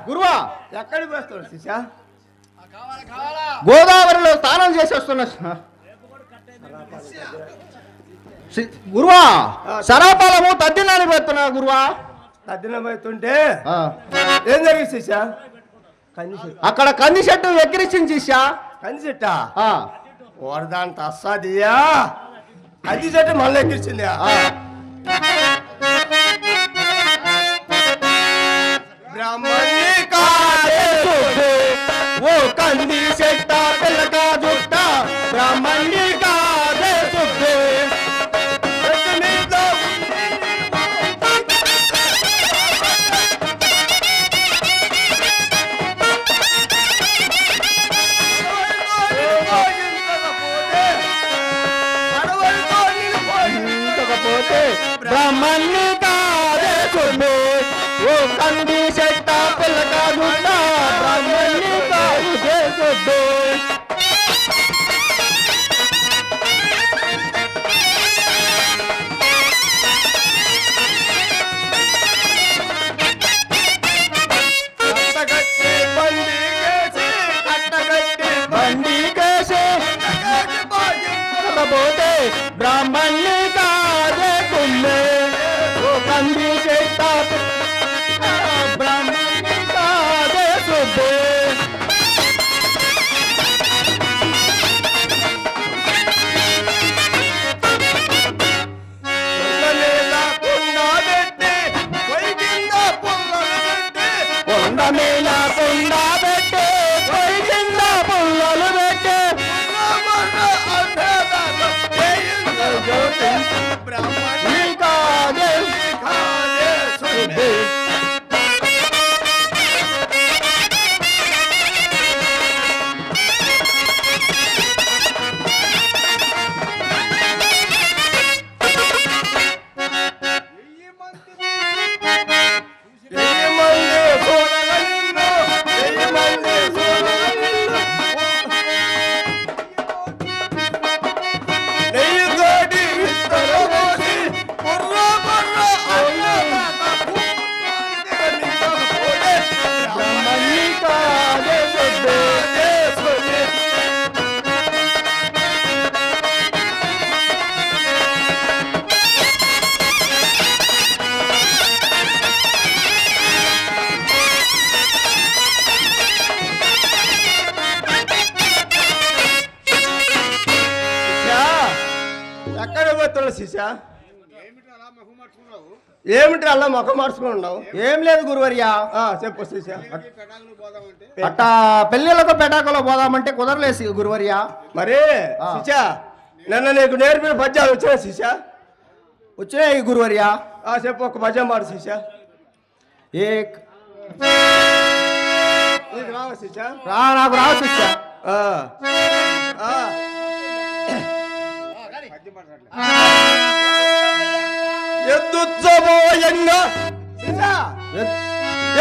గురువా ఎక్కడికి వస్తాడు శిష్య? గోదావరిలో స్నానం చేసి వస్తున్నా గురువా. సరాపాలము తద్దినానికి పెడుతున్నా గురువా. తద్దినం అవుతుంటే ఏం జరిగింది శిష్య? అక్కడ కంది చెట్టు ఎక్కిరిచింది శిష్య. కంది చెట్టా? ఓరదాంత అస్సాదియా కంది చెట్టు మళ్ళీ ఎక్కిరిచింది. బ్రాహ్మణి ఓ కంది చెట్ట పిల్లక జుట్ట బ్రాహ్మణి కాదే సుబ్బే బ్రాహ్మణి కాదే సుబ్బే ఓ కంది చెట్ట పిల్లక జుట్ట బ్రాహ్మణి కాదే సుబ్బే. పోతే బ్రాహ్మణి కాదే తుమ్మే ఓ కంది చెట్ట బ్రాహ్మణి కాదే సుబ్బే. కొండ మీద కొండ పెట్టి పొయ్యి కింద పుల్లలు పెట్టి బ్రాహ్మణి కాదే సుబ్బే. ఎక్కడ పోతున్నావు శిష్య? ఏమిటి అలా ముఖం మార్చుకున్నావు? ఏం లేదు గురువర్యా. చెప్పు శిష్య. అట్ట పెళ్ళిళ్ళకు పెటాకలో పోదామంటే కుదరలేదు గురువర్యా. మరి శిష్య నన్ను నీకు నేర్పిన పద్యాలు వచ్చినా శిష్య? వచ్చినాయి గురువర్యా. చెప్పు ఒక పద్యం పాడు శిష్య. నీకు రావా శిష్య? నాకు రావు శిష్య. ఎద్దుచ్చబోయంగా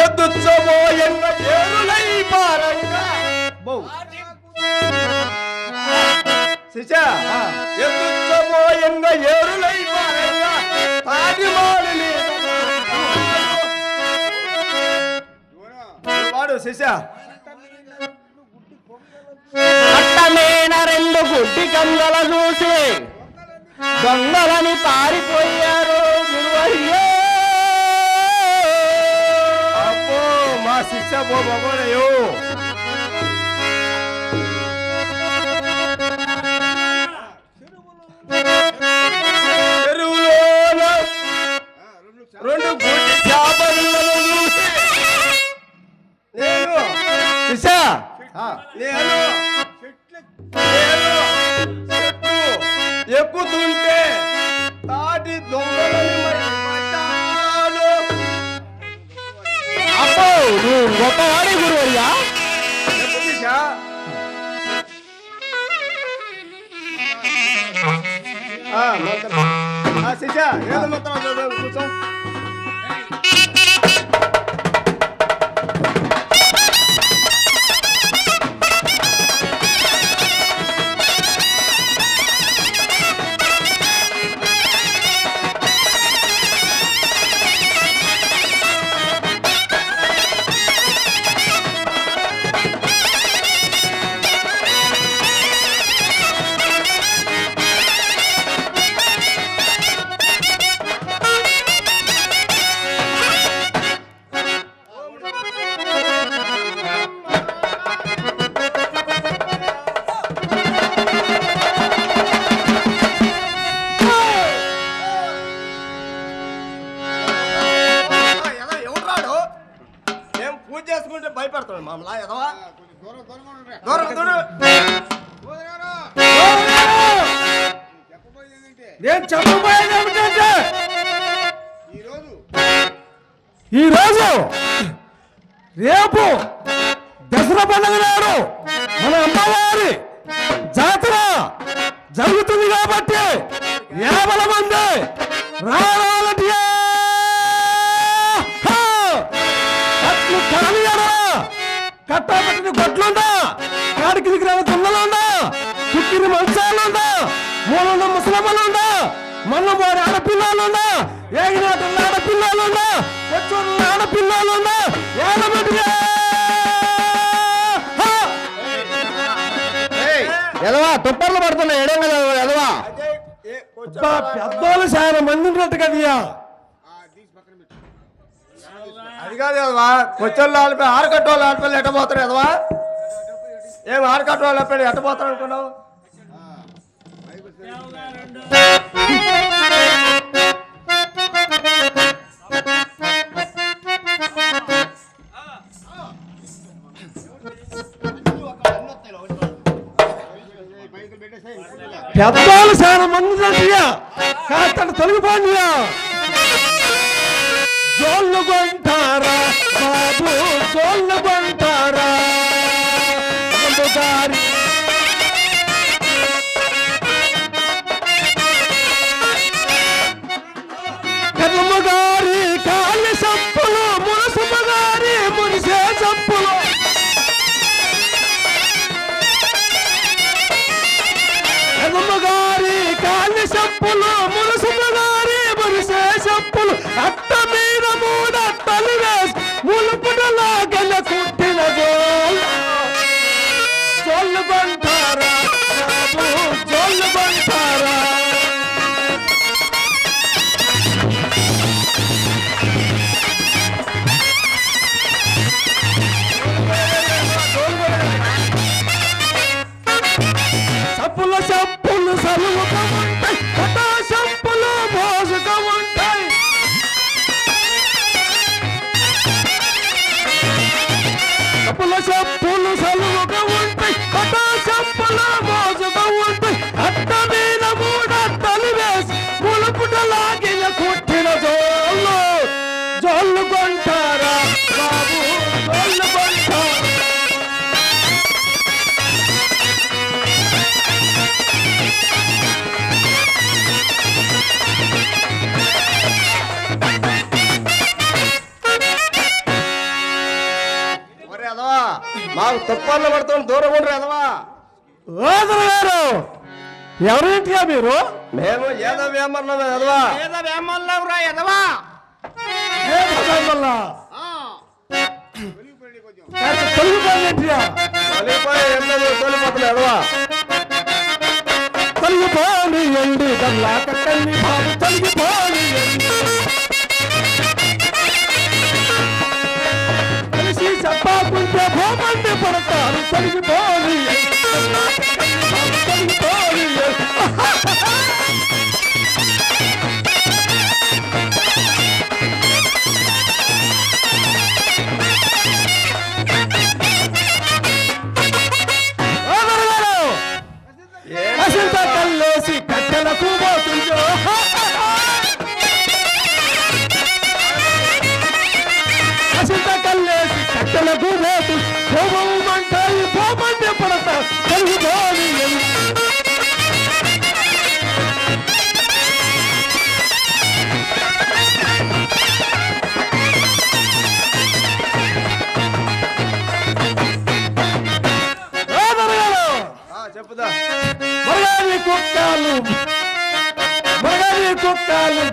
ఎద్దుచ్చబోయంగా ఏరులై పారంగా శిష్య ఎద్దుచ్చబోయంగా ఏరులై పారంగా తాగిమాలని వాడు శిష్య. అట్టమైన రెండు గుడ్డి కందల చూసి దొంగలని పారిపోయారు గురువయ్యో. అబ్బో మా శిష్య బాబోయో. చెరువులో రెండు గుడ్డి చేపలను చూసి నేను శిష్య నేను ఎక్కుతుంటే తాటి దొంగలని అబ్బో నువ్వు గొప్పవాడి గురువయ్యా. శిష్య ఏదో మొత్తం కూర్చో. మామలా ఎదవా దూరం దూరం నేను చెప్పబోయేది ఏమిటంటే ఈరోజు రేపు దసరా పండుగ నాడు మన అమ్మవారి జాతర జరుగుతుంది కాబట్టి 50 మంది రావాలంటే కట్లు కానియడా కట్టబట్టిన గొడ్లుందా కాడికి దిగిన దున్నలుందా కుక్కిరి మంచాలుందా మూలంలో ముసలమ్మలుందా మన్నవారి ఆడపిల్లలుందా ఏగినాట ఆడపిల్లలుందా వచ్చూరు ఆడపిల్లలుందా ఏడబెట్టిగా ఎదవా తుప్పర్లు పడుతున్నాయి ఎడం ఎదవా పెద్దోళ్ళు చాలా మంది ఉన్నట్టు కదయ్యా అది కాదు ఎదవా కొచ్చోళ్ళు ఆడిపోయి ఆరకట్టోళ్ళు ఆడిపోయి ఎట్టబోతారు ఎదవా ఏం ఆరకట్టోళ్ళు ఆడిపోయి ఎట్టబోతారు అనుకున్నావు పెద్దోళ్ళు చాలా మంది ఉన్నట్టుగా కాస్త తొలగిపోండియా జోళ్ళు కొంటారా బాబు జోళ్ళు కొంటారా గారి కర్మ గారి కాళ్ళ సంపులు మునసమ్మ గారి మునిసే సంపులు గారి కాళ్ళ సంపులు మునసమ్మ గారి మునిసే సంపులు అట్ట మీద మూడట్టలు వేసి ములుపుటలాగల కుట్టిన జోళ్ళు కొంటారా బాబు జోళ్ళు కొంటారా సప్పుల సప్పులు సలువుగా ఉంటాయి కటా సప్పులు మోసుగా ఉంటాయి సప్పుల సప్పులు సలువుగా ఉంటాయి కటా సప్పులు మోసుగా ఉంటాయి అట్ట మీద మూడట్టలు వేసి ములుపుటలాగిన కుట్టిన జోళ్ళు జోళ్ళు కొంటారా బాబు జోళ్ళు కొంటారా మాకు తుప్పర్లు పడుతుంది దూరం ఉండరు ఎదవా ఓదరు గారు ఎవరింటిగా మీరు మేము ఏదో వేమన్నాం ఎదవా తొలిగిపోయినట్టుగా తొలిపోయి ఎన్నో తొలిపోతుంది ఎదవా తొలిగిపోని ఎండి దల్లా కట్టండి బాబు తొలిగిపోని కలిసి చెప్పకుంటే భూమండి పడతారు తొలిగిపోని తొలిగిపోని కల్లేసి కట్టెలకు పోతుందో కల్లేసి కట్టెలకు పోతు పోమంటాయి పోమంటే పడతా తెలుగుని చెప్పుదా మరగాని కుక్కలు మరగాని కుక్కలు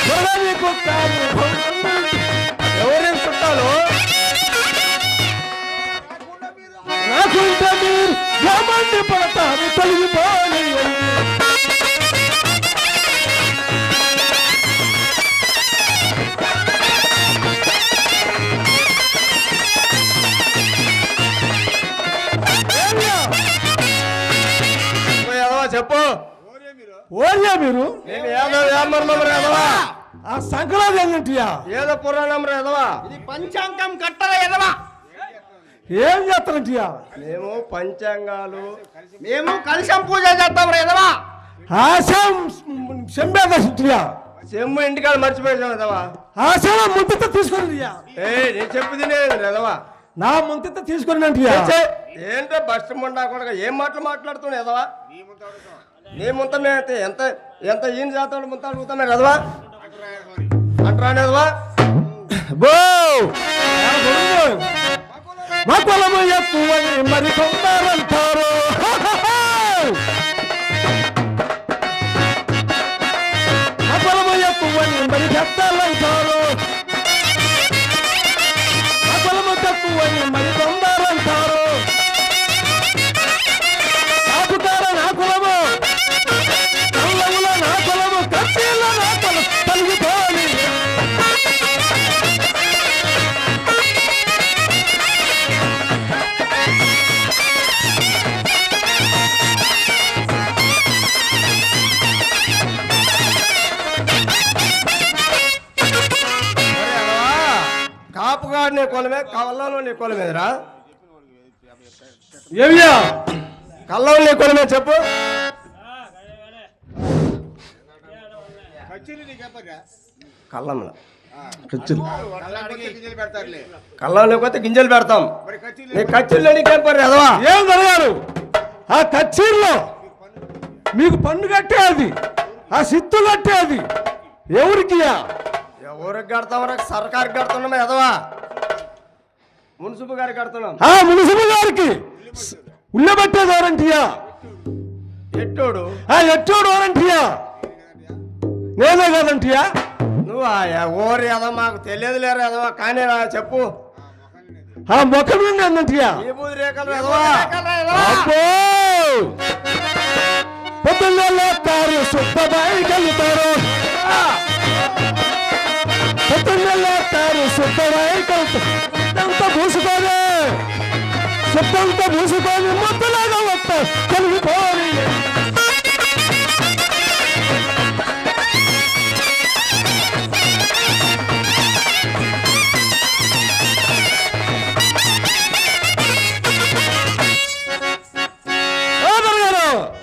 మరగాని కుక్కలు ఎవరేం చుట్టాలు రాకుంటే మీరు ఏమండి పడతారు తొలగిపోని చెప్పు ఓర్యా మీరు నేను ఏదో వేమన్నాం ఎదవా ఆ సంకలాది ఏంటంటియా? ఏదో పురాణం ఎదవా. ఇది పంచాంగం కట్టల ఎదవా. ఏం చేస్తానంటియా? మేము పంచాంగాలు మేము కలిసం పూజ చేస్తాం ఎదవా. ఆశం చెంబేదయా? చెమ్ము ఇంటికాడ మర్చిపోయాం ఎదవా. ఆశ ముంత తీసుకొని నేను చెప్పింది నేను ఎదవా. నా ముంత తీసుకొని అంటియా? ఏంటో బస్ ఉండకుండా ఏం మాట్లాడుతున్నావు ఎదవా? నీ ముంత మేము ఎంత ఎంత ఈయన చేస్తాడు ముంత అడుగుతాం ఎదవా అంటారా? బో మా పొలము ఎక్కువని మరి కొందరంటారు. మా పొలము ఎక్కువని మరి పెద్దలంటారు. మా పొలము తక్కువని మరి కొందరంటారు. కాపుతార నా కులము, కళ్ళముల నా కులము, కత్తిల నా కులం తొలగిపోని. కాపుగాడు నీ కొలమే, కళ్ళలో నీ కొలమేదిరా? ఏమియా? కళ్ళలో నీ కొలమే చెప్పు. కళ్ళంలో కళ్ళం లేకపోతే గింజలు పెడతాం. నీ కచ్చిలో నీకేం పని ఎదవా? ఏం జరగారు? ఆ కచ్చీర్లో మీకు పన్ను కట్టేది, ఆ సిత్తు కట్టేది ఎవరికి? ఎవరికి కడతాం? సర్కార్కి కడుతున్నాం ఎదవా. మున్సిపల్ గారికి కడుతున్నాం. ఆ మున్సిపల్ గారికి ఉల్లబట్టేది ఎవరంటియా? ఎట్టోడు ఆ ఎట్టోడు ఎవరంటియా? నేనే కాదంటియా? నువ్వు ఓరి ఎదవా, మాకు తెలియదు లేరు ఎదవా. కానీ చెప్పు. ఆ ముఖం నుండి అన్నటియా? ఈ బూది రేఖలు ఎదవా. అబ్బో పొద్దున్నే లేస్తారు, శుద్ధబాయి కలుతారు. పొద్దున్నే లేస్తారు, శుద్ధబాయి కలుతారు. శుద్ధంతా పూసుకొని, శుద్ధంతా పూసుకొని ముద్దలాగా వస్తారు కలిగిపోని.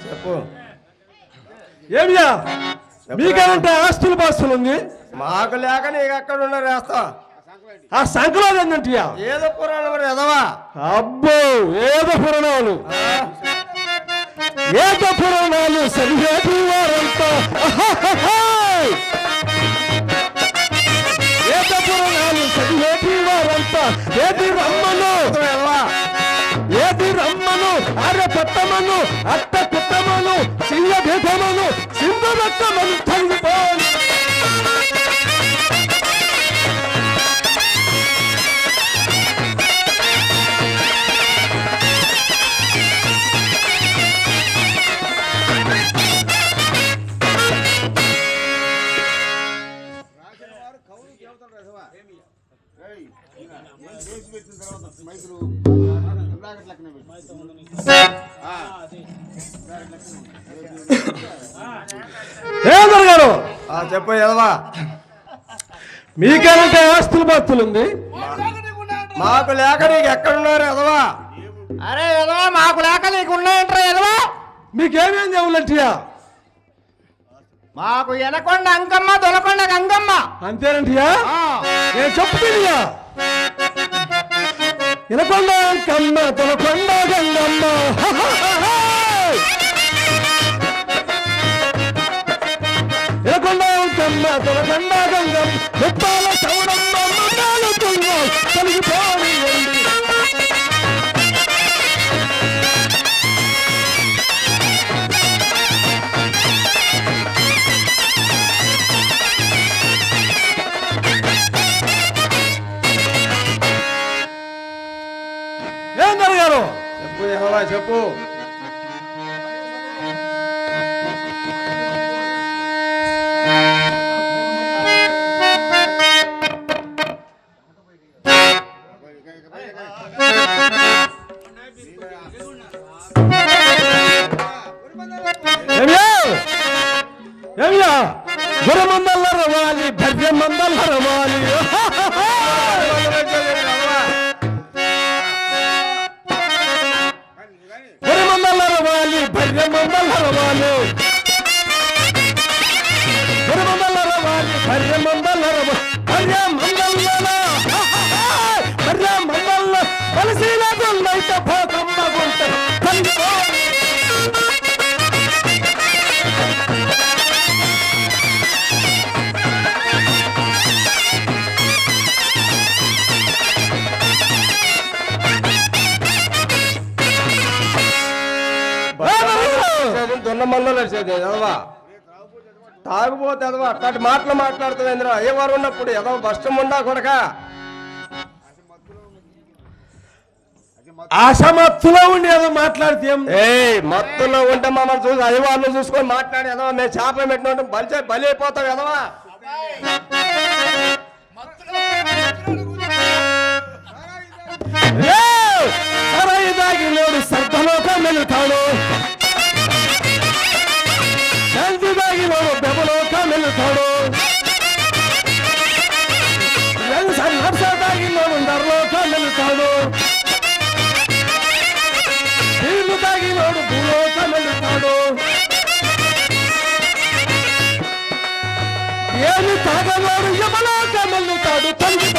చెప్పు. ఏమియా మీకేమంటే ఆస్తులు పాస్తులు ఉంది? మాకు లేక నీకు ఎక్కడ ఉన్నారు వేస్తా. ఆ సంకలాలు ఏంటంటియా? ఏదో పురాణం ఎదవా. అబ్బో ఏదో పురాణాలు, ఏదో పురాణాలు సరిహేది వారంతా. ఏదో పురాణాలు సరిహేది వారంతా. ఏది రమ్మను ఏది రమ్మను, అరే పట్టమను, అట్ట కుట్టమను, సింహ భీఠమను, సింధు రక్తమను తగిపోను. ఏం జరగారు? చెప్పు ఎదవా. మీకేమంటే ఆస్తులు పాస్తులు ఉంది? మాకు లేక నీకు ఎక్కడున్నారు ఎదవా? అరే ఎదవా, మాకు లేక నీకు ఉన్నాయంటారా ఎదవా? మీకేమేం చెవులంటియా? మాకు ఎనకొండ అంకమ్మ, దొనకొండ గంగమ్మ. అంతేనంటియా? నేను చెప్తున్నా, ఎనకొండ అంకమ్మ, దొనకొండ గంగమ్మ. ఎనకొండ అంకమ్మ, దొనకొండ గంగమ్మ, ముప్పాల చౌడమ్మ, మున్నాలు తుంగం కలిగిపోని. ఏం జరగారు? చెప్పు ఎదవా చెప్పు. ఏమియా? ఏమియా? గురమందల రవాలి భర్యమందల రవాలి గురమందల రవాలి భర్యమందల రవాలి గురమందల రవాలి భర్యమందల భర్యమందల బలసీల దొల్లైత భోగమ్మ గుంట దొన్న మందలు వచ్చేది ఎదవా తాగుపోతే ఎదవా అట్లాంటి మాటలు మాట్లాడుతుంది ఇంద్ర అయ్యవారు ఉన్నప్పుడు ఎదవ బష్టం ఉండా కొడక ఆశమత్తులో ఉండి ఏదో మాట్లాడితే మత్తులో ఉంటే మమ్మల్ని చూసి అయ్యవాళ్ళు చూసుకొని మాట్లాడి ఎదవా మేము చేపలు పెట్టిన బలి అయిపోతాం ఎదవా దాగినోడు సర్ధలోకం వెళుతాడు శాంతి దాగినోడు బెబలోకం వెళుతాడు దాగినోడు నరలోకం వెళుతాడు నీళ్లు దాగినోడు భూలోకం వెళుతాడు ఏమి తాగనోడు యమలోకం వెళుతాడు తండ్రి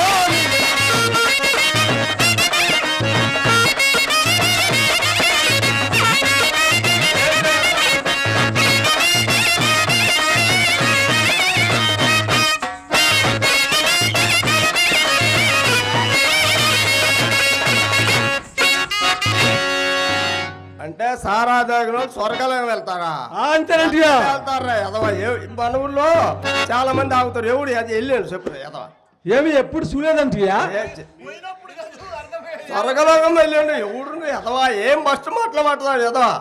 అంటే సారా దగ్గర స్వర్గాలకు వెళ్తారా అంతేనండి వెళ్తారా ఎదవా మన ఊళ్ళో చాలా మంది ఆగుతారు ఎవడు అది వెళ్ళాను చెప్పు ఎదవా ఏమి ఎప్పుడు చూడలేదంటియా స్వర్గలోకం వెళ్ళండి ఎవడు ఎదవా ఏం ఫస్ట్ మాటలు మాట్లాడు ఎదవా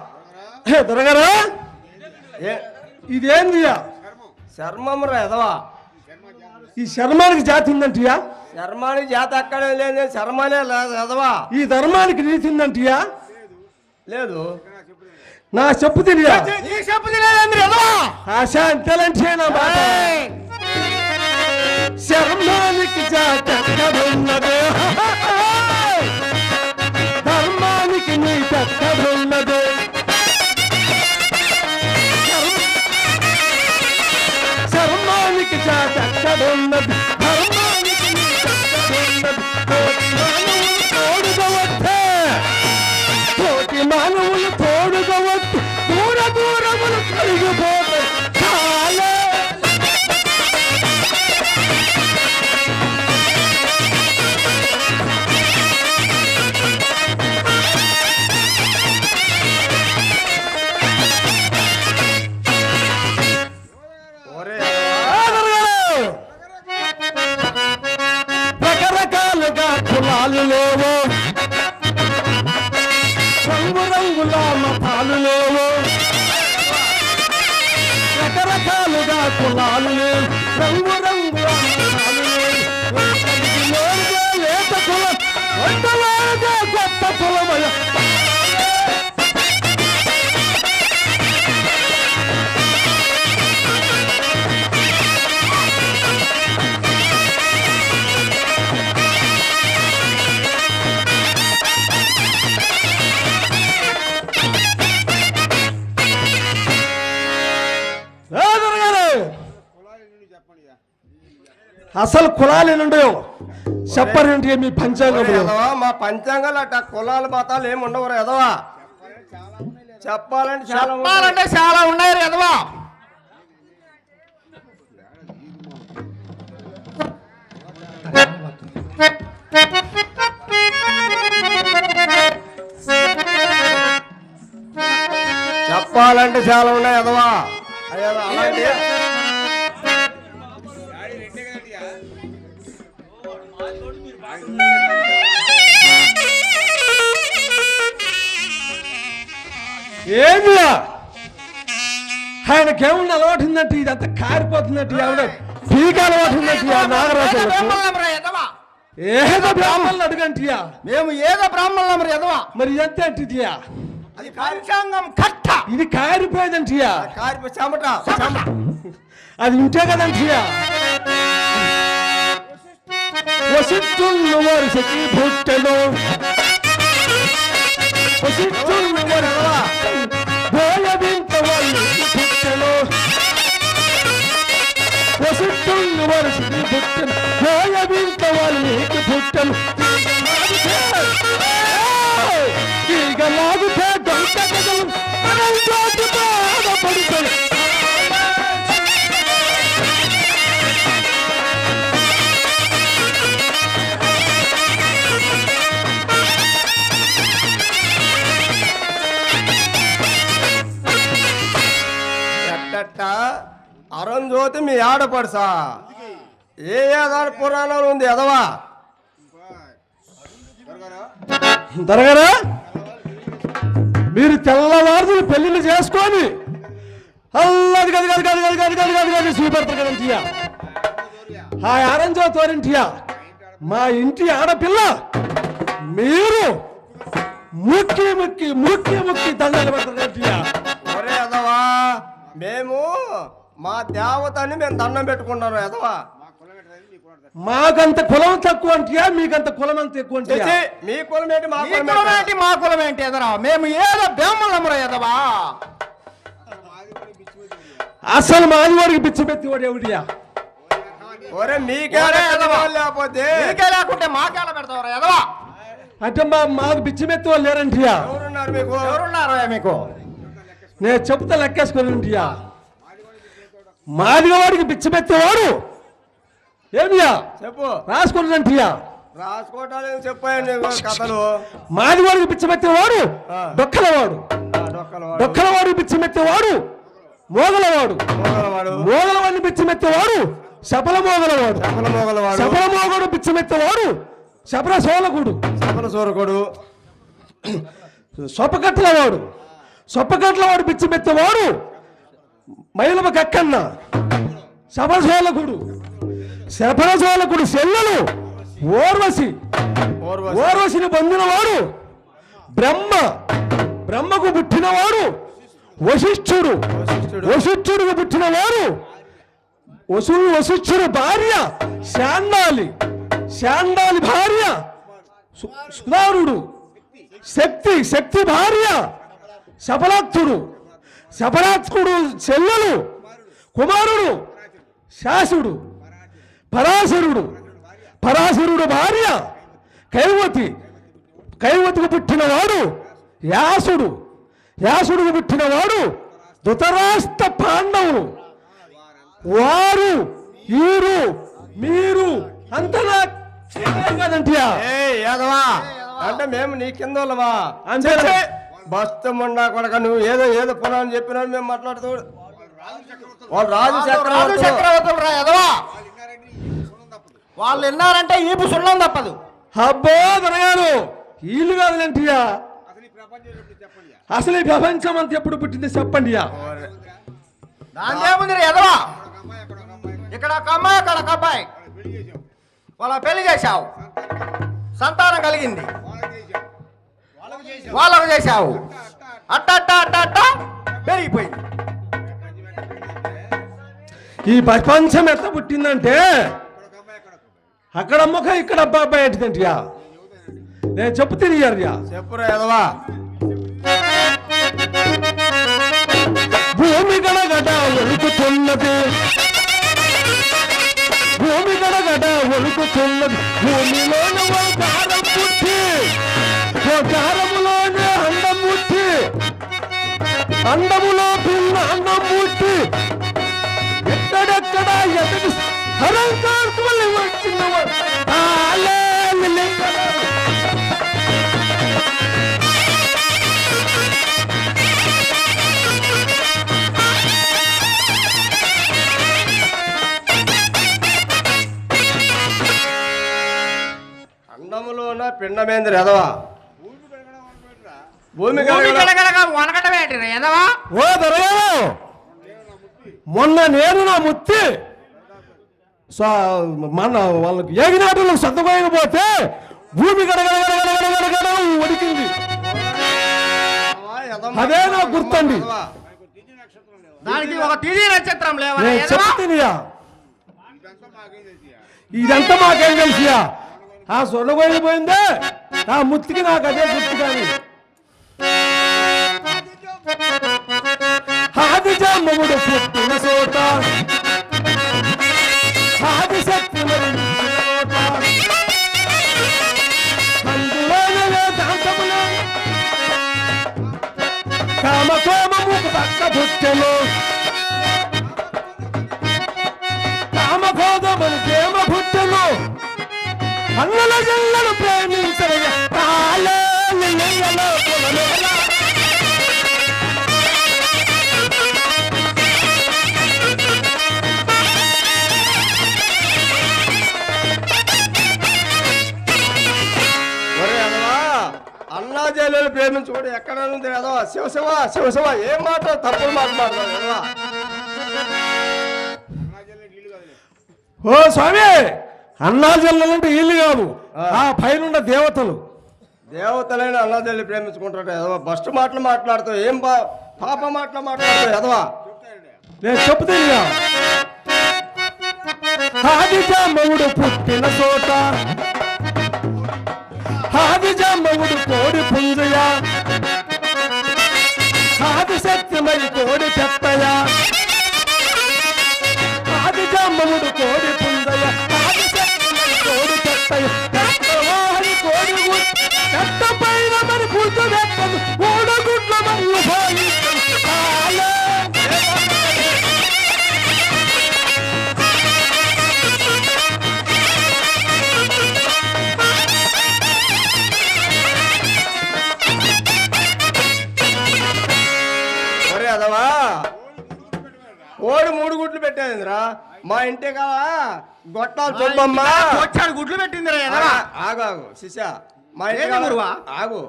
దొరగారా ఇదేంది శర్మం రా ఎదవా ఈ శర్మానికి జాతి ఉందంటియా శర్మానికి జాతి అక్కడే లేదు శర్మనే లేదు ఎదవా ఈ ధర్మానికి నీతి ఉందంటియా లేదు నా చెప్పు తెలియా చెప్పు తెలియదు ఆశ అంతేలంటే నా మాట శర్మానికి జాతి ఎక్కడున్నదే ధర్మానికి నీతి ఎక్కడున్నదే శర్మానికి జాతి ఎక్కడున్నది ధర్మానికి నీతి ఎక్కడున్నది మానవులు తోడుగా వచ్చి దూర దూరములు కలిగిపోతాయి రకరకాలుగా కులాలు లేవు రంగురంగుల మతాలు లేవు రకరకాలుగా కులాలు లేవు రంగురంగుల మతాలు లేవు లేత కులం వంటలాగా గొప్ప కులమయ అసలు కులాలు ఉండవు చెప్పండి మీ పంచాంగంలో మా పంచాంగాలు అట్ట కులాలు మతాలు ఏమి ఉండవు ఎదవా చెప్పాలంటే చాలా ఉన్నాయి ఎదవా చెప్పాలంటే చాలా ఉన్నాయి ఎదవా అలాంటి ఏమి ఆయనకేమన్నా అలవాటు ఉందంటే ఇదంతా కారిపోతుందంటే ఆవిడ పీక అలవాటు ఉందంటే నాగరాజు ఏదో బ్రాహ్మణులు అడుగంటియా మేము ఏదో బ్రాహ్మణులు మరి ఎదవా మరి ఎంత అంటిదియా అది పంచాంగం కట్ట ఇది కారిపోయిందంటియా చెమట అది ఉంటే కదంటియా వసిష్ఠులు వరుసకి పుట్టెను వసిష్ఠులు భోయవింత వాళ్ళకి పుట్టెను వసిష్ఠులు వరుసకి పుట్టెను భోయవింత వాళ్ళకి పుట్టెను ಈಗ లాగుతే గంట కదలు అనంతోటి బాధపడుతుంది ఎట్టట్ట అరంజ్యోతి మీ ఆడపడుసా ఏ ఏదాని పురాణాలు ఉంది ఎదవా దొరగారా మీరు తెల్లవారులు పెళ్లిళ్ళు చేసుకొని అల్లది గది గది గది గది గది గది గది గది చూపెడతారు కదంటియా ఆ ఆరంజో తోరింటియా మా ఇంటి ఆడపిల్ల మీరు ముక్కి ముక్కి ముక్కి ముక్కి దండాలు పెడతారు కదంటియా ఒరే ఎదవా మేము మా దేవతని మేము దండం పెట్టుకున్నాను ఎదవా మాకంత కులం తక్కువ అంటియా మీకంత కులం అంత ఎక్కువ అంటియా ఛీ, మీ కులం ఏంటి మా మీ కులం కులం ఏంటి? ఏంటి మా కులం ఏంటి ఎదరా మేము ఏదో బ్రాహ్మణులమురా ఎదవా అసలు మాదివాడికి పిచ్చి పెత్తివాడు ఎవడియా ఒరే మీకే ఒరే ఎదవా. లేకపోతే నీకే లేకుంటే మాకేలా పెడతావురా ఎదవా అంటే మాకు పిచ్చి మెత్తి వాళ్ళు లేరంటియా ఎవరున్నారు మీకు ఎవరున్నారా మీకు నేను చెప్తా లెక్కేసుకోనంటియా మాదిగవాడికి పిచ్చి మెత్తేవాడు ఏమియా చెప్పు రాసుకున్నంటియా రాసుకోవటాలు చెప్పాయండి కథలు మాదివాడికి పిచ్చి మెత్తేవాడు ఆ. డొక్కలవాడు డొక్కలవాడు, డొక్కలవాడికి పిచ్చి మెత్తేవాడు మోగలవాడు మొగలవాడు, మోగలవాడిని పిచ్చి మెత్తేవాడు శపల మోగలవాడు సఫల మొగలవాడు, శపల మోగడు పిచ్చి మెత్తేవాడు శపల సోలకుడు సఫల సూరకుడు, సొప్పకట్లవాడు సొప్పకట్లవాడు పిచ్చి మెత్తేవాడు మైలమ కక్కన్న శపసోలకుడు శపరసోలకుడు సెల్లలు ఓర్వశి ఓర్వశి, ఓర్వశిని పొందినవాడు బ్రహ్మకు పుట్టినవాడు వశిష్ఠుడు వశిష్ఠుడు, వశిష్ఠుడికి పుట్టినవాడు వశిష్ఠుడు భార్య శాండాలి భార్య సుధారుడు శక్తి భార్య శపలాత్కుడు చెల్లెలు కుమారుడు శాసుడు పరాశరుడు భార్య కైవతికి పుట్టినవాడు యాసుడికి పుట్టినవాడు ధృతరాష్ట్ర పాండవులు వారు ఈరు మీరు అంతలా కదంటియా ఏయ్ యాదవా అంటే మేము నీ కింద వాళ్ళమా? అంతే. ఛీ, బస్తముండా కొడక నువ్వు ఏదో పురాణం చెప్పినా మేము మాట్లాడుతూ వాళ్ళు రాజు రాజు చక్రవర్తులు చక్రవర్తులు రా ఎదవా వాళ్ళు విన్నారంటే ఈపు సున్నం తప్పదు అబ్బో దొరగారు వీళ్ళు కాదులంటియా అసలు ఈ ప్రపంచం అంత ఎప్పుడు పుట్టింది చెప్పండియా దాని ఏముంది రా ఎదవా ఇక్కడ ఒక అమ్మాయి అక్కడ ఒక అబ్బాయి వాళ్ళ పెళ్లి చేశావు సంతానం కలిగింది వాళ్ళకు చేశావు అట్ట పెరిగిపోయింది ఈ ప్రపంచం ఎంత పుట్టిందంటే అక్కడ ముఖ ఇక్కడ అబ్బాయి ఏంటిదంటియా నేను చెప్పు తిరిగారుయా చెప్పురా యాదవా భూమి గడగడ ఒలుకుతున్నది భూమిలోన దారం పుట్టి దారములోనే అండం పుట్టి అండములో పిల్ల అండం పుట్టి ఎక్కడెక్కడ ఎదురు హరంకార్తులు వచ్చినవాడు అండములోన పిండమేంద్ర ఎదవా భూమి వనకటం ఏంటి రా ఎదవా ఓ దొరగారు మొన్న నేను నా ముత్తి మన వాళ్ళకి ఏగినాటలు సర్దుకోకపోతే భూమి గడగడ వడికింది అదే నాకు గుర్తండి దానికి ఒక తిథి నక్షత్రం లేవా నేను చెప్తానియా ఇదంతా మాకేం తెలుసుయా ఆ సొన్నగోయిన పోయిందే ఆ ముత్తికి నాకు అదే గుర్తు కానీ ఆది జమ్మముడు పుట్టిన చోట ఆది శక్తి అందులోనే దాంతములో కామకోమముకు పక్క పుట్టెను కామకోదములు ప్రేమ పుట్టెను అన్నల జల్లలు ప్రేమించరయ్య కాలే నిన్నయ్యలో కులమేలా అన్నా జైలు ప్రేమించుకోడు ఎక్కడ ఉంది కదా శివశివ శివశివ ఏం మాట తప్పులు మాట్లాడతావు కదా ఓ స్వామి అన్నా జిల్లాలంటే వీళ్ళు కాదు ఆ పైన దేవతలు దేవతలైన అన్నా జల్లి ప్రేమించుకుంటాడు ఎదవా బస్ట్ మాటలు మాట్లాడతావు ఏం పాప మాటలు మాట్లాడతావు ఎదవా నేను చెప్తాను ఆది జాంబవుడు పుట్టిన చోట ఆది జాంబవుడు కోడి పుంజయ ఆది శక్తిమై కోడి చెత్తయ ఆది జాంబవుడు కోడి పుంజయ ఆది శక్తిమై కోడి చెత్తయ చెత్తవాహని కోడి చెత్త పైన మరి పుట్టు వెక్కదు ఓడగుడ్ల మల్లు ఎదవా ఓడి 3 గుడ్లు పెట్టేదిరా మా ఇంటి కావా గొట్టాలు చూపమ్మా వచ్చాడు గుడ్లు పెట్టిందిరా ఆగు ఆగు శిష్య మా ఇంటి గురువా ఆగు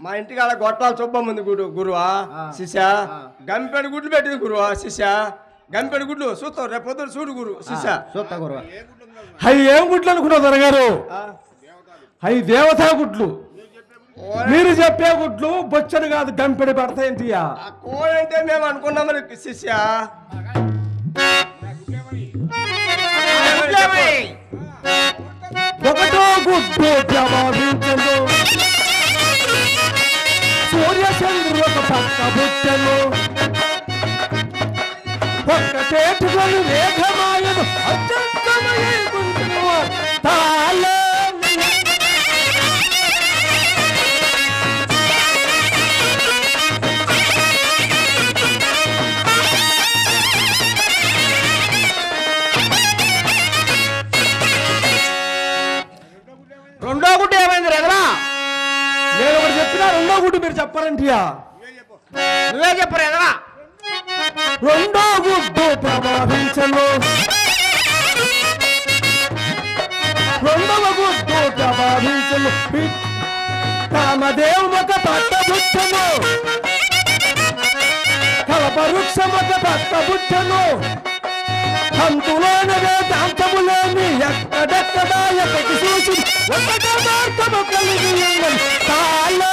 మా ఇంటి కాడ గొట్టాలు చూపమ్మ ఉంది గురువా శిష్య గంపెడు గుడ్లు పెట్టింది గురువా శిష్య గంపెడు గుడ్లు చూస్తావు రేపు పొద్దున చూడు గురు శిష్య చూస్తా గురువా అవి ఏం గుడ్లు అనుకున్నావు దొరగారు అవి దేవతా గుడ్లు మీరు చెప్పే గుడ్లు బొచ్చడు కాదు గంపెడి పడతాయంటియా కోడంటే మేము అనుకున్నాం మరి శిష్య ఒకటో గుడ్డు జవాబించను సూర్యచంద్రులకు పక్క బుట్టను ఒక్క చేతులను రేఖమాయను అత్యంతమయ్యే తాళే రెండో గుడ్డు ఏమైంది ఎదరా నేను ఒకటి చెప్పినా రెండో గుడ్డు మీరు చెప్పారంటియా నువ్వే చెప్పరు ఎదరా రెండో గుడ్డు ప్రభావించను రెండవ గుడ్డు ప్రభావించను కామదేవుమక పట్టబుచ్చను కల్పవృక్షమక పట్టబుచ్చను హంతులోనవే దాంతములేని ఎక్కడెక్కడా ఎక్కడికి చూసి ఒక్కట మార్గము కలిగి ఉన్నది తాళే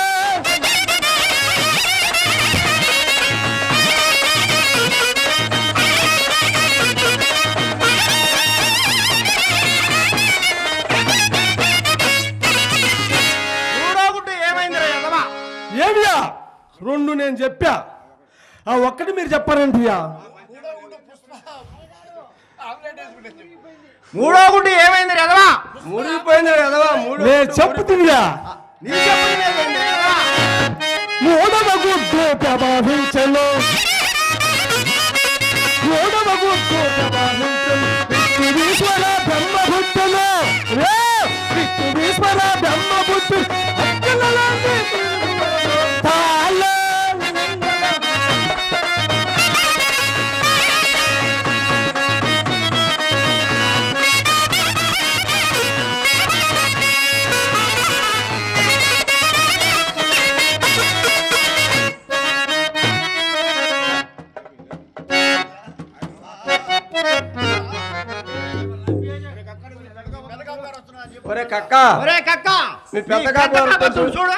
మూడో గుడ్డు ఏమైందిరా ఎదవా ఏమియా రెండు నేను చెప్పా ఆ ఒక్కటి మీరు చెప్పారంటియా మూడో గుడ్డు ఏమైంది ఎదవా మురిగిపోయింది ఎదవా నేను చెప్తుందియా నీ చెప్పింది ఏమైంది ఎదవా మూడవ గుడ్డు ప్రభావించను మూడవ గుడ్డు ప్రభావించను విశ్వర బ్రహ్మ పుట్టను రే విశ్వర బ్రహ్మ పుట్టు తాళే ఒరే కక్క ఒరే కక్క మీ పెద్ద కాకు ఎవరు చూడు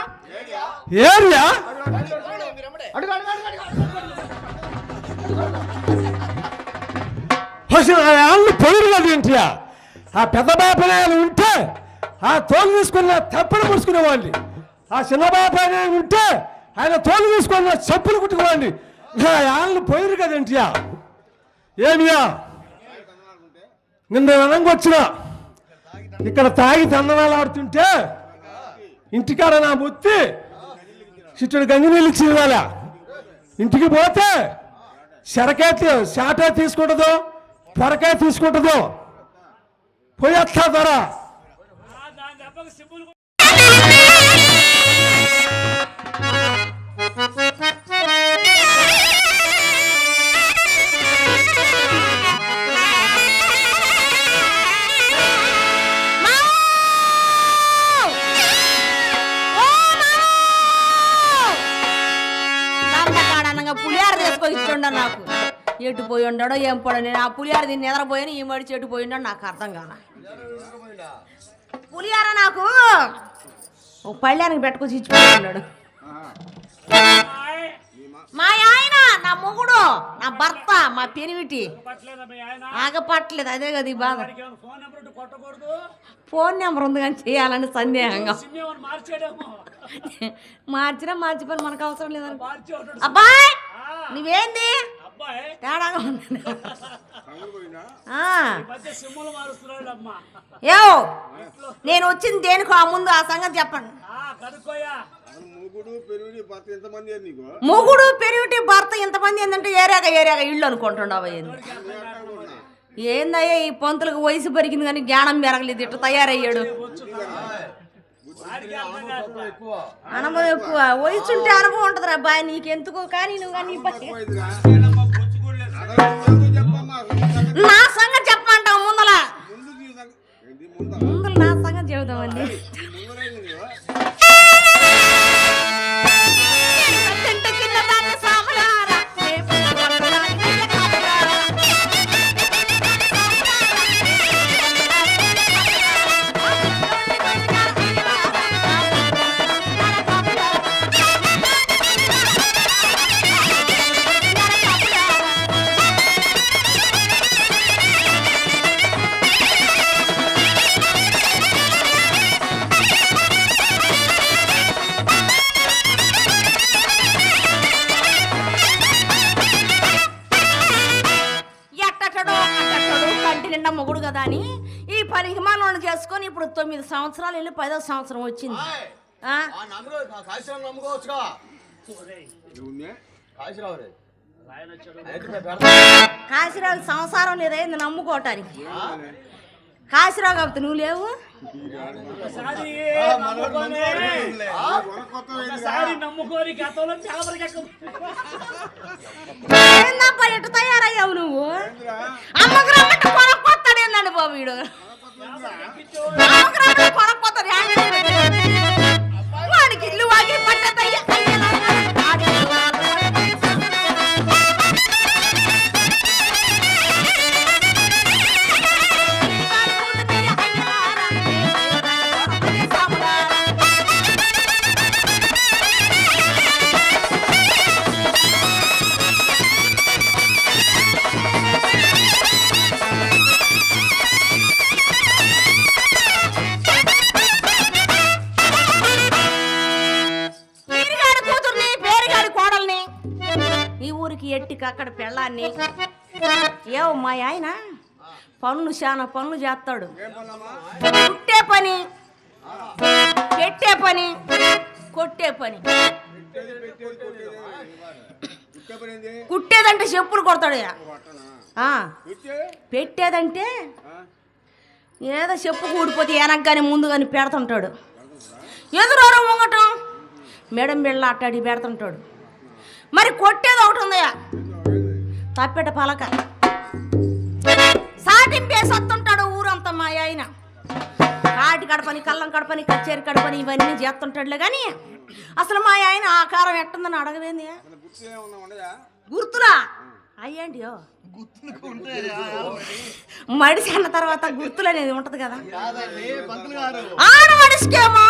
ఏరియా అడుగు వాళ్ళు పొయ్యరు కదా ఏంటియా ఆ పెద్ద బాపనాయాలు ఉంటే ఆ తోలు తీసుకున్న తెప్పలు ముడుచుకునేవాడిని ఆ చిన్న బాపనాయాలు ఉంటే ఆయన తోలు తీసుకున్న చెప్పులు కుట్టుకోండి వాళ్ళు పోయిరు కదేంటియా ఏమియా నిన్న వెనంగా వచ్చిన ఇక్కడ తాగి తందనాలు ఆడుతుంటే ఇంటికాడ నా బుత్తి చిట్టుడు గంగి నీళ్ళు ఇచ్చింది వాళ్ళ ఇంటికి పోతే శాట తీసుకుంటుందో పొరకాయ తీసుకుంటుందో పోయేస్తా ధర పులిహార తీసుకొని ఇచ్చిండ నాకు ఎటు పోయి ఉండడో ఏం పోడో నేను ఆ పులిహార దీన్ని నిద్రపోయాను ఈ మడిచి ఎటు పోయి ఉండడు నాకు అర్థం కాల పులిహార నాకు ఒక పళ్ళానికి పెట్టుకొచ్చి ఇచ్చిపోయి ఉన్నాడు మా ఆయన నా మొగుడు నా భర్త మా పెనిమిటి ఆగపట్టలేదు అదే కదా ఈ బాధ ఫోన్ నెంబర్ ఉంది కానీ చేయాలని సందేహంగా మార్చినా మార్చిపోయి మనకు అవసరం లేదని అబ్బాయి నువ్వేంది తేడాగా ఉంది ఏవో నేను వచ్చింది దేనికో ఆ ముందు ఆ సంగతి చెప్పండి మొగుడు పెరిగిటి భర్త ఇంతమంది ఏంటంటే ఏరియాగా ఇళ్ళు అనుకుంటుండవు ఏందయ్యా ఈ పంతులకు వయసు పెరిగింది కానీ జ్ఞానం పెరగలేదు ఇట్లా తయారయ్యాడు అనుభవం ఎక్కువ వయసు ఉంటే అనుభవం ఉంటుంది రా బాయ్ నీకెందుకో కానీ నువ్వు కానీ నా సంగతి చెప్పమంటావు ముందల నా సంగతి చెబుతామండి మొగుడు కదా అని ఈ పరిమాణం చేసుకొని ఇప్పుడు 9 సంవత్సరాలు వెళ్ళి 10వ సంవత్సరం వచ్చింది కాశీరావు సంసారం లేదైంది నమ్ముకోవటానికి కాశీరావు కాబట్టి నువ్వు లేవు ఏందబ్బా ఎటు తయారయ్యావు నువ్వు అమ్మకు రమ్మంటే కొనకొస్తాడేందండి బాబు వీడు అమ్మకు రమ్మంటే కొనకొస్తాడు వాడికి ఇల్లు వాకి పట్టదయ్యా ఎట్టికి అక్కడ పెళ్ళాన్ని ఏవో మా ఆయన పనులు చాలా పనులు చేస్తాడు కుట్టే పని పెట్టే పని కొట్టే పని కుట్టేదంటే చెప్పులు కొడతాడు పెట్టేదంటే ఏదో చెప్పు కూడిపోతే వెనక కానీ ముందు కానీ పెడుతుంటాడు ఎదురు ముంగటం మేడం బిళ్ళ అట్టాడి పెడుతుంటాడు మరి కొట్టేది ఒకటి ఉందయ్యా తప్పెట పలక సాటింపేసి వస్తుంటాడు ఊరంతా మా ఆయన కాటి కడపని కళ్ళం కడపని కచ్చేరి కడపని ఇవన్నీ చేస్తుంటాడులే కానీ అసలు మా ఆయన ఆకారం ఎట్టుందని అడగవేంది గుర్తులా అయ్యండియో మడిసి అన్న తర్వాత గుర్తులు అనేది ఉంటది కదా ఆడ మడిసికేమో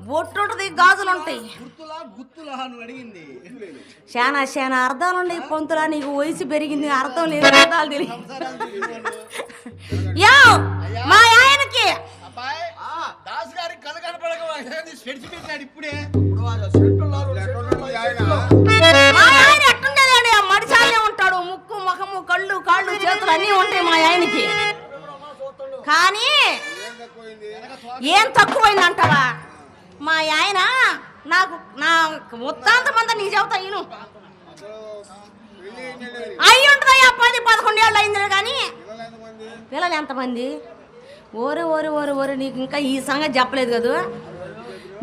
బొట్టు ఉంటుంది, గాజులు ఉంటాయి. గుర్తులా నువ్వు అడిగింది. చాలా అర్థాలు ఉన్నాయి పొంతులా. నీకు వయసు పెరిగింది, అర్థం లేదు, అర్థాలు తెలియదు. మా ఆయనకి అబ్బాయి దాస్ గారికి కథ కనపడక స్పెడ్స్ పెట్టాడు ఇప్పుడే. మా ఆయన ఎట్టుండేదండి, ఆ మడిచాలే ఉంటాడు. ముక్కు ముఖము కళ్ళు కాళ్ళు చేతులు అన్నీ ఉంటాయి మా ఆయనకి. కానీ ఏం తక్కువైంది అంటావా? మా ఆయన నాకు నా మొత్తాంతమంతా నీ చెబుతా ఇను అయ్యి ఉంటుందయ్యా. 10-11 ఏళ్ళు అయింది. కానీ పిల్లలు ఎంతమంది? ఓరే నీకు ఇంకా ఈ సంగతి చెప్పలేదు కదా.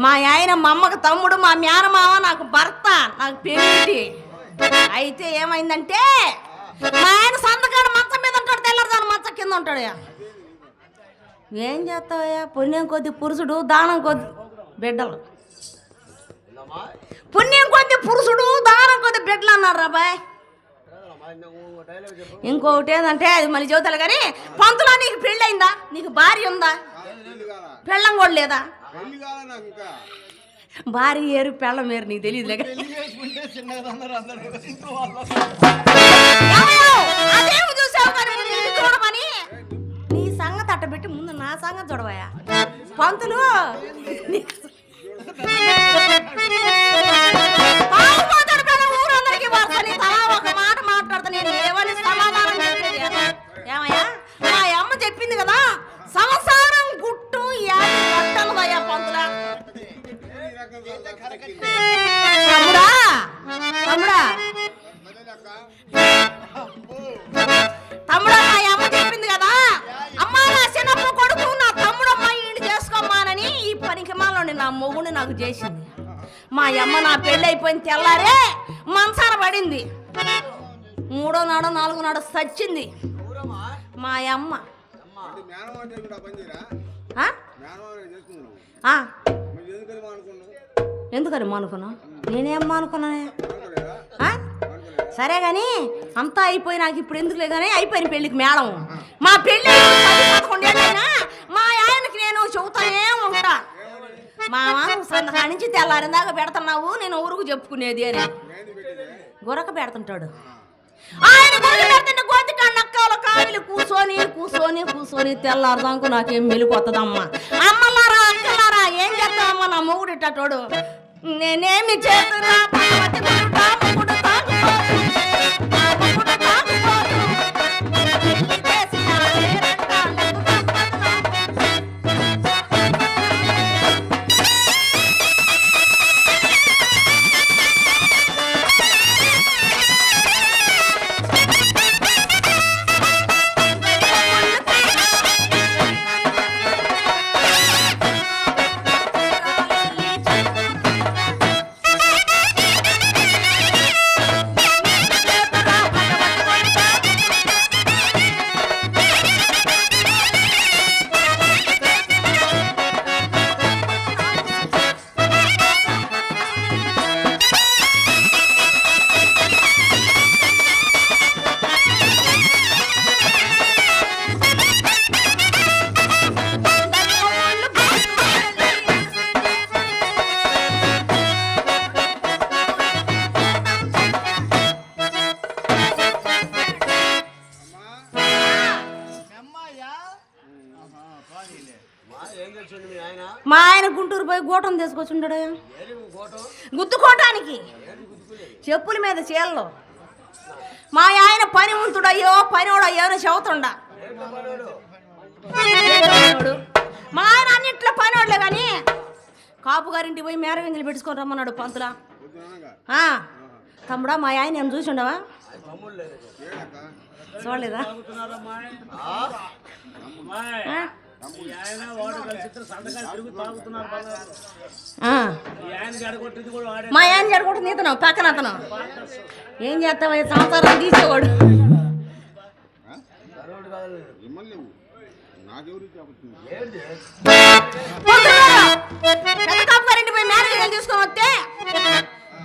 మా ఆయన మా అమ్మకు తమ్ముడు, మా మేనమామ నాకు భర్త, నాకు పెళ్ళి. అయితే ఏమైందంటే మా ఆయన సంతకాడ మంచం మీద ఉంటాడు, తెల్లదాని మంచం కింద ఉంటాడు. ఏం చేస్తావయ్యా? పుణ్యం కొద్ది పురుషుడు, దానం కొద్ది బిడ్డలు. పుణ్యం కొద్ది పురుషుడు, దానం కొద్ది బిడ్డలు అన్నారు రాబాయ్. ఇంకొకటి ఏంటంటే అది మళ్ళీ చెబుతాను. కానీ పంతులో నీకు పెళ్ళి అయిందా? నీకు భార్య ఉందా? పెళ్ళం కూడా లేదా? భార్య ఏరు పెళ్ళం ఏరు నీకు తెలియదు. అదేమి చూసావు? కానీ చూడమని నీ సంగతి అట్ట పెట్టి ముందు నా సంగతి చూడవయా. పంతులు ఊరందరికీ వరుసని తలా ఒక మాట మాట్లాడతా. నేను ఏమని సమాధానం చెప్పేది? ఏమయ్యా, మా అమ్మ చెప్పింది కదా, సంసారం గుట్టు యాదయ్యా పంతులా. తమ్ముడా తమ్ముడా మా అమ్మ చెప్పింది కదా, అమ్మ నా చిన్నప్పుడు కొడుకు నా తమ్ముడు అమ్మాయి ఇంటి చేసుకోమానని ఈ పనికి మాలోని నా మొగుడు నాకు చేసింది. మా అమ్మ నా పెళ్ళి అయిపోయిన తెల్లారే మంచాన పడింది. 3వ నాడో 4వ నాడో సచ్చింది మా అమ్మ. ఎందుకని మానుకున్నా? నేనేం మానుకున్నానే? సరే కానీ అంతా అయిపోయి నాకు ఇప్పుడు ఎందుకులే కానీ అయిపోయిన పెళ్ళికి మేడం. మా పెళ్ళి 10-11 ఏళ్ళైనా మా ఆయనకి నేను చెబుతానే ఉంటా. మా సందకా నుంచి తెల్లారిందాకా పెడుతున్నావు, నేను ఊరుకు చెప్పుకునేది అని గురక పెడుతుంటాడు. ఆయన గురక పెడుతుంటే గోతికా నక్కల కావిలి కూర్చొని తెల్లారదాకు నాకేం మెలిపోతుందమ్మా. అమ్మలారా అక్కలారా ఏం చేస్తామమ్మా? నా మొగుడు ఇట్టోడు నేనేమి చేస్తున్నా? మా ఆయన గుంటూరు పోయి గోటం తీసుకొచ్చుంటాడు గుద్దుకోవటానికి చెప్పుల మీద చీలలో. మా ఆయన పని ఉంటుడయ్యో పనివాడయ్యో అని చెబుతుండా. మా ఆయన అన్నింటిలో పనివాడలే కానీ కాపు గారింటికి పోయి మేరగింజలు పెట్టుకొని రమ్మన్నాడు పంతులా. తమ్ముడా మా ఆయన ఏం చూసిండవా? చూడలేదా? మా ఆయన జడగొట్టింది ఇతను పక్కన అతను. ఏం చేస్తావా సంసారం తీసేవాడు. పెద్ద కాపు గారింటి పోయి మేరగింజలు తీసుకొని వస్తే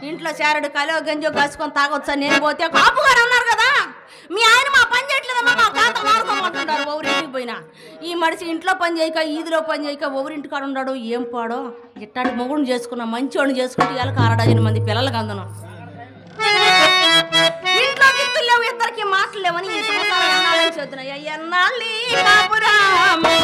ఇంట్లో చేరడు కలో గంజో కాసుకొని తాగొచ్చా నేను పోతే కాపు గారు అన్నారు కదా మీ ఆయన మా పని చేయట్లేదమ్మా మా ఖాతా మారుకోమంటున్నారు ఓవరింటికి పోయినా ఈ మనిషి ఇంట్లో పని చేయక ఈదిలో పని చేయక ఓవరింటి కాడ ఉన్నాడు ఏం పాడో ఇట్టాంటి మొగుడిని చేసుకున్నా మంచివాడిని చేసుకుంటే ఇవాళ 6 మంది పిల్లలకి అందను ఇంట్లో గిత్తులు లేవు ఇద్దరికి మాటలు లేవని ఈ సంవత్సరం ఎన్నాళ్ళని చదువుతున్నాయి ఎన్నాళ్ళి కాపురాము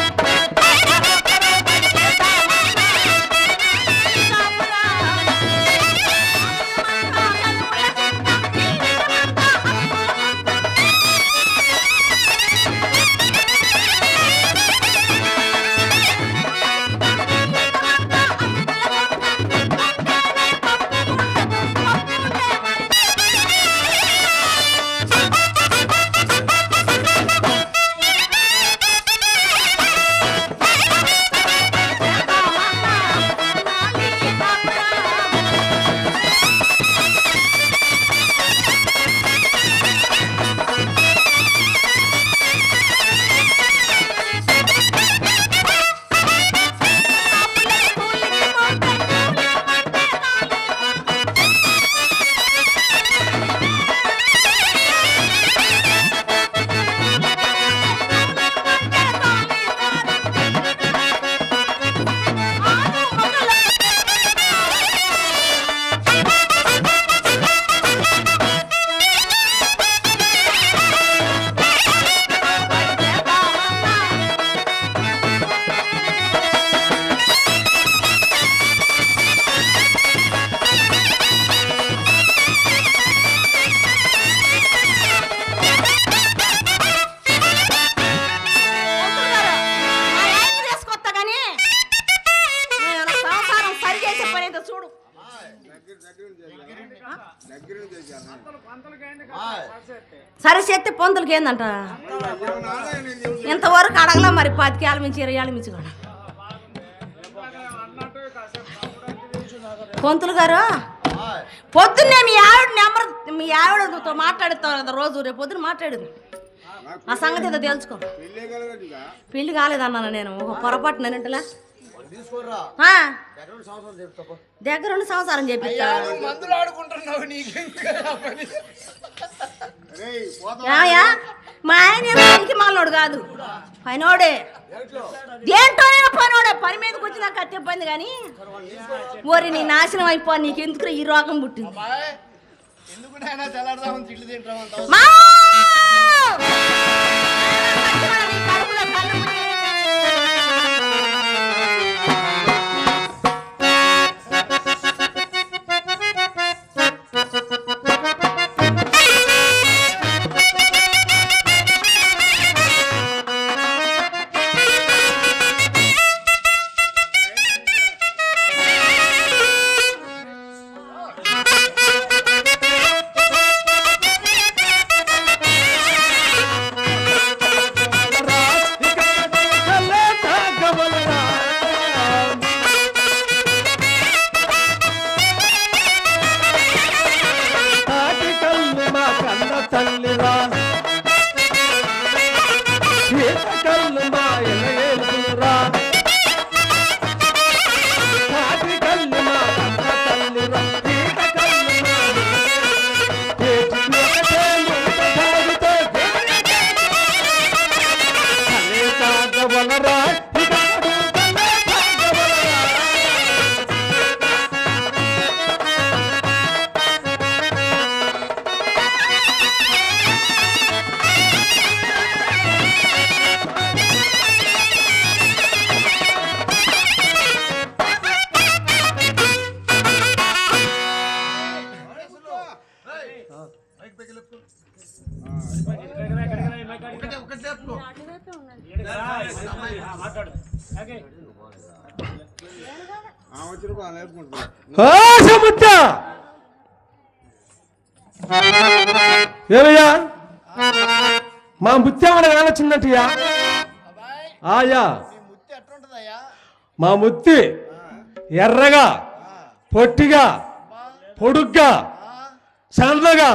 సరే చెత్తే పొందులకి ఏందంట ఇంతవరకు అడగలా మరి 10 ఏళ్ళ మించి 20 ఏళ్ళ మించి కూడా పొంతులు గారు పొద్దున్నే మీ ఆవిడతో మాట్లాడుతావు కదా రోజు రేపు పొద్దున మాట్లాడేది ఆ సంగతి ఏదో తెలుసుకో పెళ్లి కాలేదన్నాను నేను ఒక పొరపాటు నేనంటలా దగ్గర 2 సంవత్సరం చెప్పిస్తా మందులు ఆడుకుంటున్నావు మా ఆయన పనికి మాలోడు కాదు పైనోడే దేంటోనైనా పనోడే పని మీదకి వచ్చి నాకు అత్తే పోయింది కానీ ఓరి నీ నాశనం అయిపో నీకెందుకు ఈ రోగం పుట్టింది ఏమయ్యా మా ముత్యామని కానొచ్చిందంటయ్యా ఆయా మా ముత్తి ఎర్రగా పొట్టిగా పొడుగ్గా సన్నగా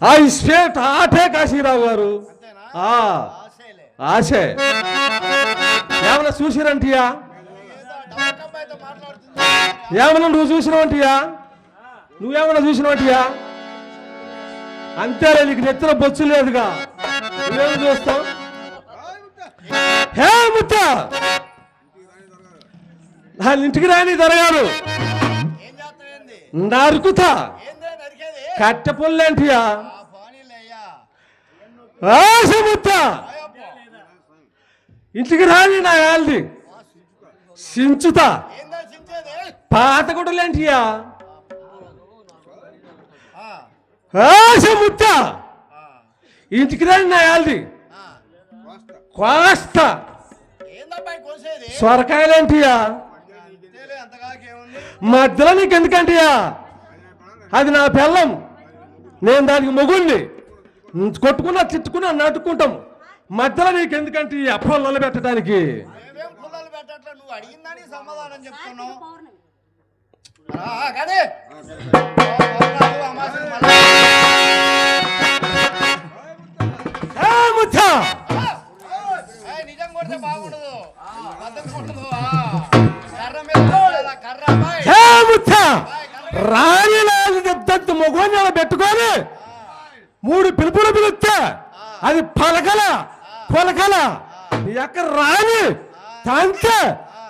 ఆ ఇస్పేట్ ఆటే కాశీరావు గారు ఆశే ఏమన్నా చూసిరంటియా ఏమన్నా నువ్వు చూసినవంటియా? నువ్వేమన్నా చూసినవంటియా? అంతేలే, నీకు నెత్తిన బొచ్చు లేదుగా, నువ్వేమో చూస్తావు. హే ముత్త, నా ఇంటికి రాని దొరగాను ఏం చేస్తావేంది? నరుకుతా. ఏందే నరికేది? కట్టె పుల్లేంటియా? పోనీలే అయ్యా. ఆశ ముత్త, ఇంటికి రాని నా యాల్ది సించుతా. ఏందా చించేది? పాత గుడ్డలేంటియా? ఆ, ఆశ ముత్త, ఇంటికి రాని నా యాల్ది ఆ. కోస్తా. ఏందబ్బాయి కోసేది? సొరకాయలేంటియా? అంతేలే, అంతకాకేముంది? మధ్యలో నీకు ఎందుకంటియా? అది నా పెళ్ళం, నేను దానికి మొగుణ్ణి. కొట్టుకున్నా తిట్టుకున్నా నట్టుకుంటాం. మధ్యలో నీకు ఎందుకంటే ఈ అప్పలు పెట్టడానికి? మేమేం పుల్లలు పెట్టట్లే, నువ్వు అడిగిన దానికి సమాధానం చెప్తున్నావు. కానీ పౌర్ణాలు, అమావాస్యలు మళ్ళా. ముచ్చా, ఏయ్, నిజం కొడితే బాగుండదు, బద్దకు ఉండదు. కర్ర మీద కొట్టాలా, కర్ర అబ్బాయి. ముచ్చా, రాణి దత్తు మొగోని పెట్టుకొని 3 పిలుపులు పిలిస్తే అది పలకల పొలకల ఎక్కడ రాని తంతే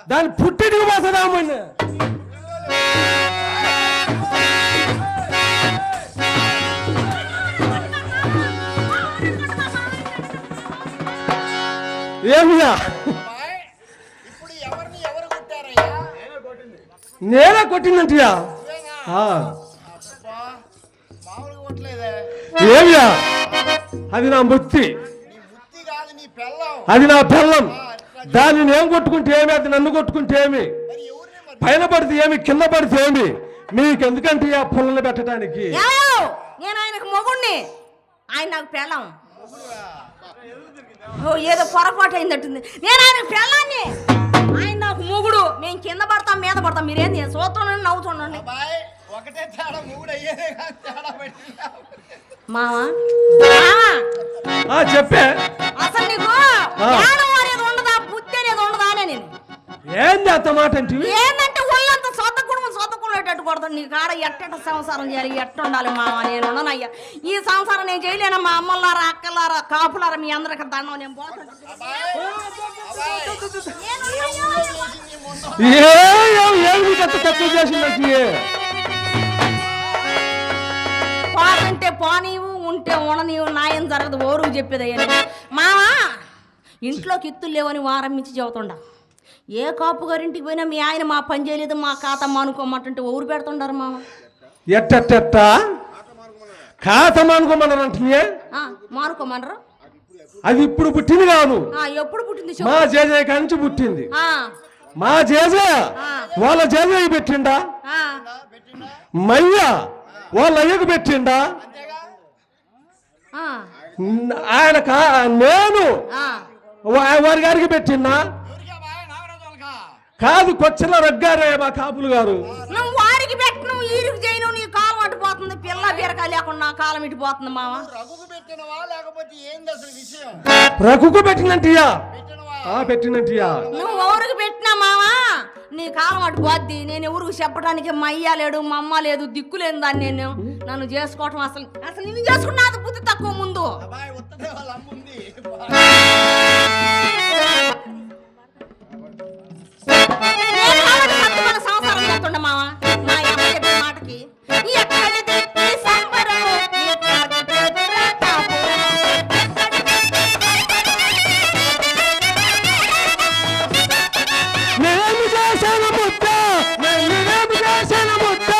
దాని పుట్టిటికి పోతుందామని. ఏమియా? అబ్బాయి, ఇప్పుడు ఎవరిని ఎవరు కొట్టారయ్యా? నేనే కొట్టిందంటియా? నువ్వేనా? అబ్బా, మామూలుగా కొట్టలేదే. ఏమియా? అది నా ముత్తి, నీ బుద్ధి కాదు, నీ పెళ్ళం. అది నా బెల్లం. దాన్ని నేను కొట్టుకుంటే ఏమి, అది నన్ను కొట్టుకుంటే ఏమి? మరి ఎవరిని మరి? పైన పడితే ఏమి, కింద పడితే ఏమి? మీకెందుకంటే ఆ పుల్లలు పెట్టడానికి? ఏమయ్యో, నేను ఆయనకు మొగుణ్ణి, ఆయన నాకు పెళ్ళాం. ఓ, ఏదో పొరపాటు అయిందట్టుంది. నేను ఆయనకు పెళ్ళాన్ని, ఆయన నాకు మొగుడు. మేము కింద పడతాం మీద పడతాం, మీరేంది చూస్తుండండి నవ్వుతుండండి. అబ్బాయి, ఒకటే తేడా, మూడు అయ్యేదే కానీ తేడా పెట్టినా. మావా మావా, చెప్పే. అసలు నీకు జ్ఞానం అనేది ఉండదా, బుద్ధి అనేది ఉండదా అని నేను ఏంది అంత మాట అంటే? ఏంటంటే ఒళ్ళంతా సొత్తకునేటట్టు కొడతాను. నీ కాడ ఎట్ట సంసారం చేయాలి, ఎట్ట ఉండాలి మావా, నేను ఉండనయ్యా. ఈ సంసారం నేను చేయలేను. మా అమ్మలారా, అక్కలారా, కాపులారా, మీ అందరికి దండం, నేను పోతాను. ఏమి తక్కువ చేసిందంటే? పోతుంటే పోనీవు, ఉంటే ఉండనీవు, నాయం జరగదు, ఓరుకు చెప్పేదయ్యా. మావా, ఇంట్లోకి ఎత్తులు లేవని వారం మించి చెబుతుండ. ఏ కాపు గారింటికి పోయినా మీ ఆయన మా పని చేయలేదు, మా ఖాతా మానుకోమంటుంటే ఊరు పెడుతుండారు మామ. ఎట్ట ఖాతా మానుకోమన్నారంటే మానుకోమనరు. అది ఇప్పుడు పుట్టింది కాదు, ఎప్పుడు పుట్టింది? మా జేజయ్య కంచి పుట్టింది. ఆ, మా జేజయ్య వాళ్ళ జేజయ్య పెట్టిండా? ఆ, మయ్య వాళ్ళ అయ్యకు పెట్టిండా? ఆ, ఆయన నేను ఆ. వారి గారికి పెట్టిందా? కాదు, కొచ్చల రగ్గారే మా కాపులు గారు. నువ్వు వారికి పెట్టు, నువ్వు ఈరికి చేయను, నీ కాలం అటుపోతుంది. పిల్ల బీరకాయ లేకుండా నా కాలం ఇటుపోతుంది మామ. రఘుకు పెట్టినవా లేకపోతే ఏంది అసలు విషయం? రఘుకు పెట్టినంటియా? పెట్టినవా? పెట్టినంటియా? నువ్వు ఎవరికి పెట్టినా మావా నీ కాలం అటు పోద్ది. నేను ఎవరికి చెప్పడానికి మా అయ్య లేడు, మా అమ్మ లేదు, దిక్కు లేని దాన్ని నేను నన్ను చేసుకోవటం అసలు అసలు నిన్ను చేసుకున్నది బుద్ధి తక్కువ ముందు. అబ్బాయి, ఉత్తదే వాళ్ళ అమ్ముంది. నేను కాబట్టి సత్తుమల సంసారం చేస్తుండ మావా. మా అమ్మ చెప్పే మాటకి ఎక్కడిది ఈ సంబరం, ఎక్కడిది తాపు. నేను చేశాను ముద్ద, నేనేమి చేశాను ముద్ద.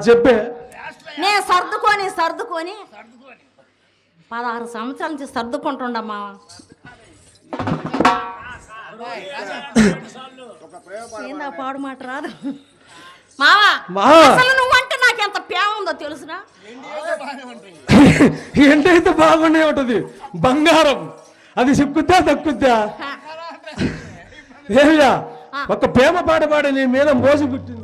చెప్పే. నేను సర్దుకొని 16 సంవత్సరాల నుంచి సర్దుకుంటుండమ్మా. ఏందా పాడు మాట రాదు మావా. అసలు నువ్వంటే నాకు ఎంత ప్రేమ ఉందో తెలుసునా? ఏంటైతే బాగుండే ఉంటది బంగారం, అది సిక్కుద్దా తక్కుద్దా? ఏమియా ఒక ప్రేమ పాట పాడి నీ మీద మోసి పుట్టింది.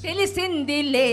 తెలిసిందిలే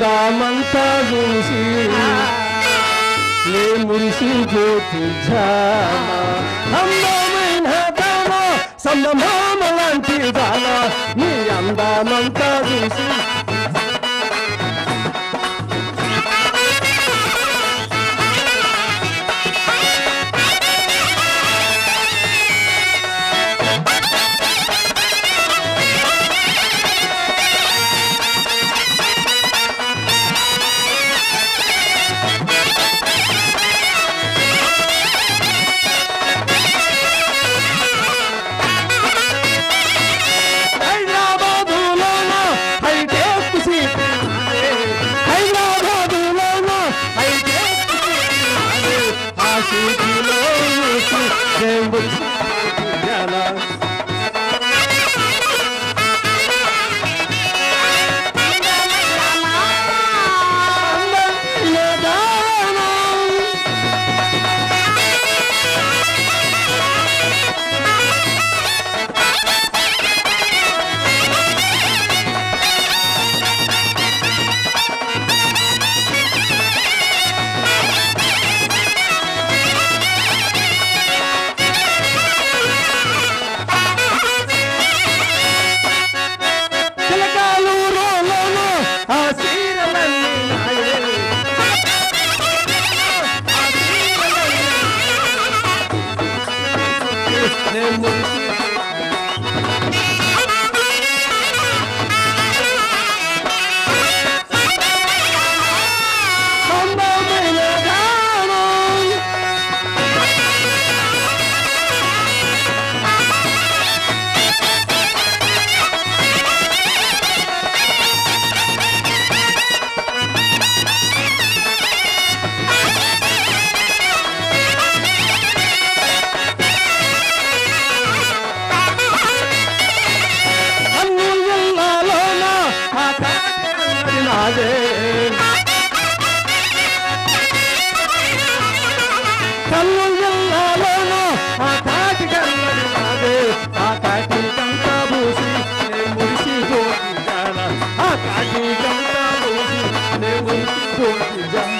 అందామంతా చూసి నే మురిసిపోతు జానా అందమైన దానా సందమామ లాంటి దానా నీ అందామంతా చూసి కల్లు జిల్లాలోన ఆ తాటి కన్నది నాదే ఆ తాటి కంతా పూసి నే మురిసిపోతి జానా ఆ తాటి కంతా పూసి నే మురిసిపోతి జానా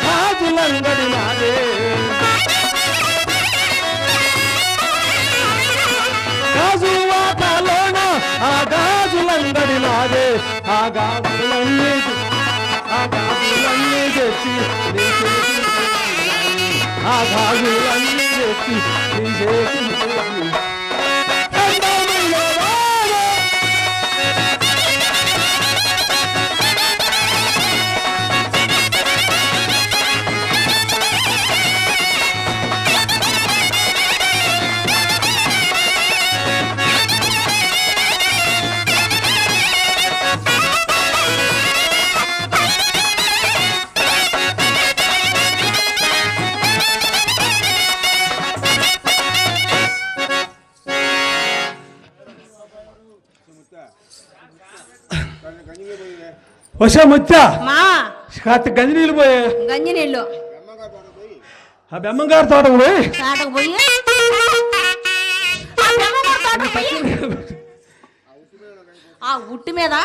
గాజులంగడి నాదే గాజువాటలోన ఆ గాజులంగడి నాదే ఆ గాజులన్నీ తెచ్చి నీ చేతి ఆ గాజులన్నీ తెచ్చి నీ చేతి వచ్చా ముచ్చా మా కాస్త గంజి నీళ్ళు పోయే గంజి నీళ్ళు ఆ బెమ్మంగారు తోట పోయి తోటకు పోయి ఆ బెమ్మగారి తోటకు పోయి ఆ ఉట్టి మీద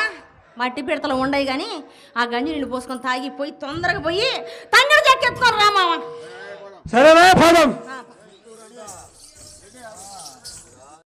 మట్టి పిడతలు ఉండయి కానీ ఆ గంజి నీళ్ళు పోసుకొని తాగిపోయి తొందరగా పోయి తంగడి చెక్కెత్తుకొని రా మామ